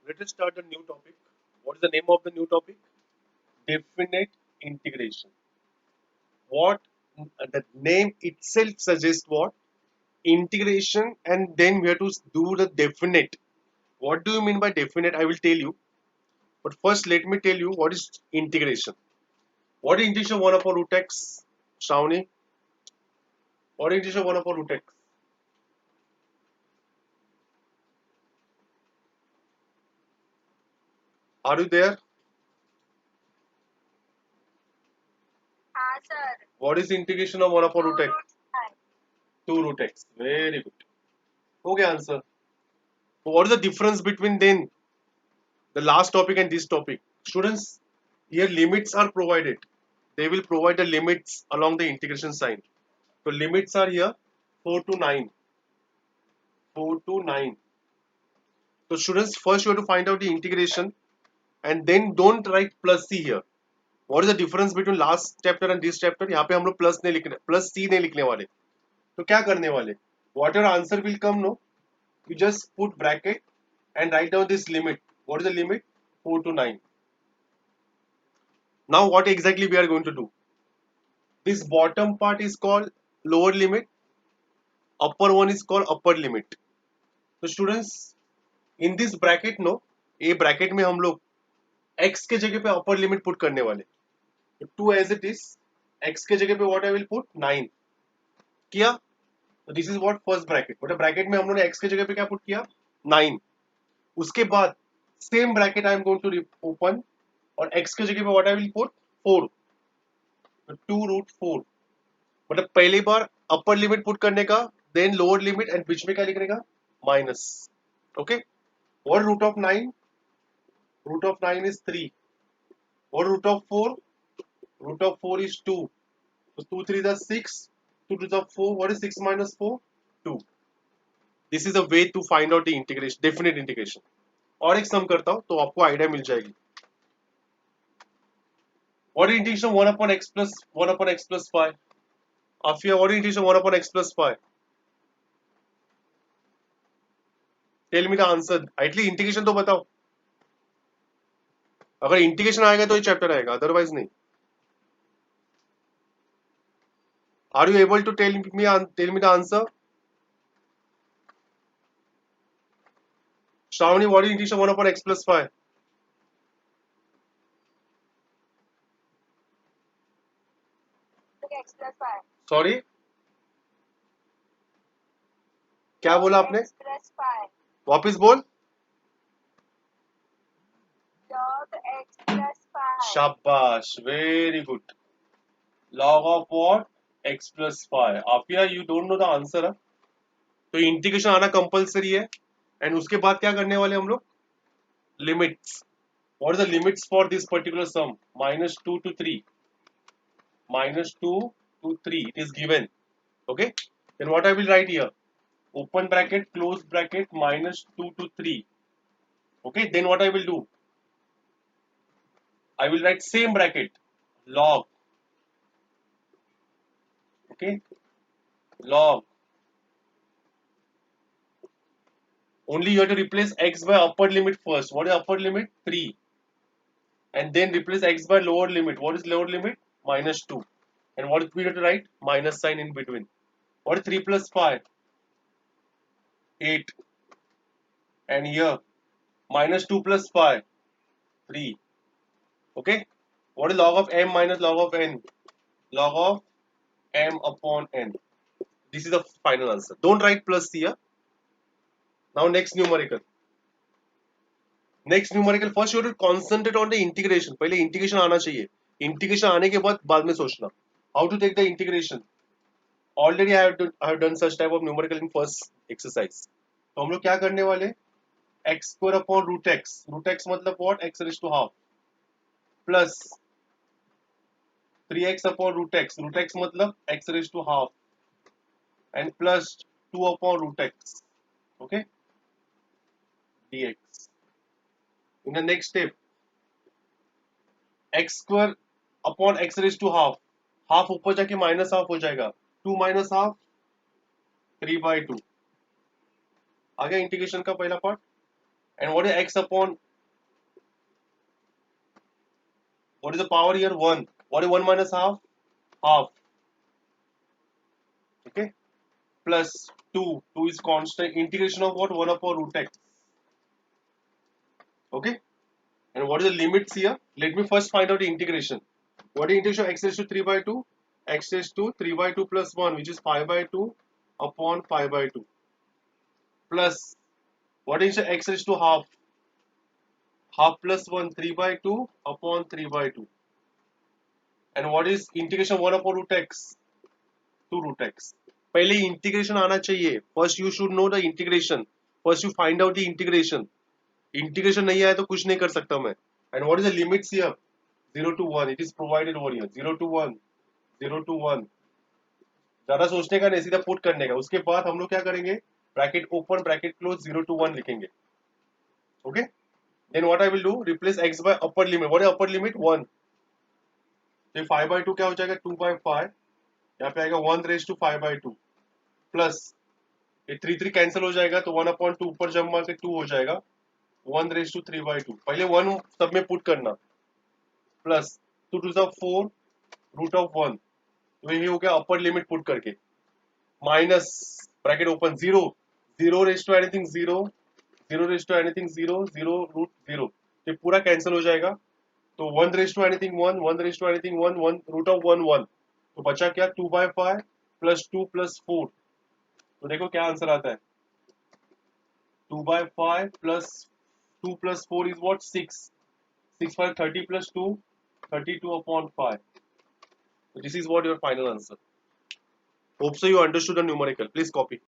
Let us start a new topic. What is the name of the new topic? Definite integration. What the name itself suggests what? Integration, and then we have to do the definite. What do you mean by definite? I will tell you. But first, let me tell you what is integration. What is integration 1 upon root x? Shravani, what is integration 1 upon root x? Are you there? Sir. What is integration of 1 upon root x? 2 root x. Very good. Okay, answer. So what is the difference between then the last topic and this topic? Students, here limits are provided. They will provide the limits along the integration sign. So limits are here 4 to 9. 4 to 9. So students, first you have to find out the integration and then don't write plus c here. What is the difference between last chapter and this chapter? यहाँ पे हम लोग plus नहीं लिखने plus सी नहीं लिखने वाले. तो क्या करने वाले? Whatever answer will come, no, you just put bracket and write down this limit. What is the limit? 4 to 9. Now what exactly we are going to do? This bottom part is called lower limit, upper one is called upper limit. So students, in this bracket, no, ये bracket में हम लोग x के जगह पे upper limit put करने वाले. So 2 as it is, x के जगह पे what I will put 9 किया. So this is what first bracket. मतलब bracket में हम लोगों ने x के जगह पे क्या put किया 9. उसके बाद same bracket I am going to open और x के जगह पे what I will put 4. So 2 root 4. मतलब पहली बार अपर लिमिट पुट करने का, देन लोअर लिमिट एंड बीच में क्या लिखने का माइनस. ओके. और रूट ऑफ 9 इज 3 और root of 4 is 2. so 2 3 is 6, 2 to the 4, what is 6 minus 4? 2. This is a way to find out the integration, definite integration. और एक सम करता हूं तो आपको आइडिया मिल जाएगी. what is integration 1 upon x plus 1 upon x plus 5? Afia, what is integration 1 upon x plus 5? Tell me the answer. At least integration तो बताओ. अगर इंटीग्रेशन आएगा तो ये चैप्टर आएगा, अदरवाइज नहीं. Are you able to tell me the answer? Shravani, what is integration 1 upon x plus 5? Sorry, क्या बोला आपने? वापस बोल. शाबाश, very good. log of what? x plus 5. Afiya, you don't know the answer. तो इंटीग्रेशन आना कंपलसरी है. एंड उसके बाद क्या करने वाले हम लोग? Limits. What is the limits for this particular sum? -2 to 3. -2 to 3 it is given. Okay, then what I will write here? Open bracket, close bracket, -2 to 3. Okay, then what I will do? I will write same bracket, log. Okay, log. Only you have to replace x by upper limit first. What is upper limit? 3. And then replace x by lower limit. What is lower limit? -2. And what is we have to write? Minus sign in between. What is 3 plus 5? 8. And here, -2 plus 5? 3. Okay. What is log of m minus log of n? Log of m upon n. This is the final answer. Don't write plus here. Now next numerical. Next numerical. First you have to concentrate on the integration. पहले integration आना चाहिए. Integration आने के बाद में सोचना. How to take the integration? Already I have done such type of numerical in first exercise. तो हम लोग क्या करने वाले? x square upon root x. Root x मतलब what? X raised to half. Plus 3x upon root x. Root x मतलब x raised to half. And plus 2 upon root x. Okay, dx. In the next step, x square upon x raised to half. Half ऊपर जाके minus half हो जाएगा. 2 minus half 3/2. आ गया integration का पहला part. And what is x upon, what is the power here? 1. What is 1 minus half? Half. Okay. Plus 2. 2 is constant. Integration of what? 1 upon root x. Okay. And what is the limits here? Let me first find out the integration. What is integration of x raised to 3 by 2? X raised to 3 by 2 plus 1, which is 5 by 2 upon 5 by 2. Plus, what is x raised to half? Half plus 1, 3 by 2 upon 3 by 2. And what is integration 1 upon root x? 2 root x. पहले integration आना चाहिए. First you should know the integration. First you find out the integration. Integration नहीं आया तो कुछ नहीं कर सकता मैं. And what is the limits here? 0 to 1. It is provided over here. 0 to 1. 0 to 1. ज्यादा सोचने का नहीं, सीधा पुट करने का. उसके बाद हम लोग क्या करेंगे? Bracket open bracket close 0 to 1 लिखेंगे. Okay. Then what I will do? Replace x by upper limit. What is upper limit? 1. तो 5 by 2 क्या हो जाएगा? 2 by 5. यहाँ पे आएगा 1 raised to 5 by 2 प्लस ये 3 3 कैंसिल हो जाएगा तो 1 अपॉन 2 ऊपर जब मार के 2 हो जाएगा. 1 raised to 3 by 2. पहले 1 सब में पुट करना. Plus 2 to the 4 root of 1. तो ये हो गया अपर लिमिट पुट करके. Minus bracket open 0. 0 raised to anything 0. 0 raised to anything 0. 0 root 0. ये पूरा कैंसिल हो जाएगा. तो 1 raised to anything 1. 1 raised to anything 1. 1 root of 1 1. तो बचा क्या? 2 by 5 प्लस 2 प्लस 4. तो देखो क्या आंसर आता है. 2 by 5 plus 2 plus 4 is what? 6. 6 by 30 plus 2, 32 upon 5. So this is what your final answer. Hope so you understood the numerical. Please copy.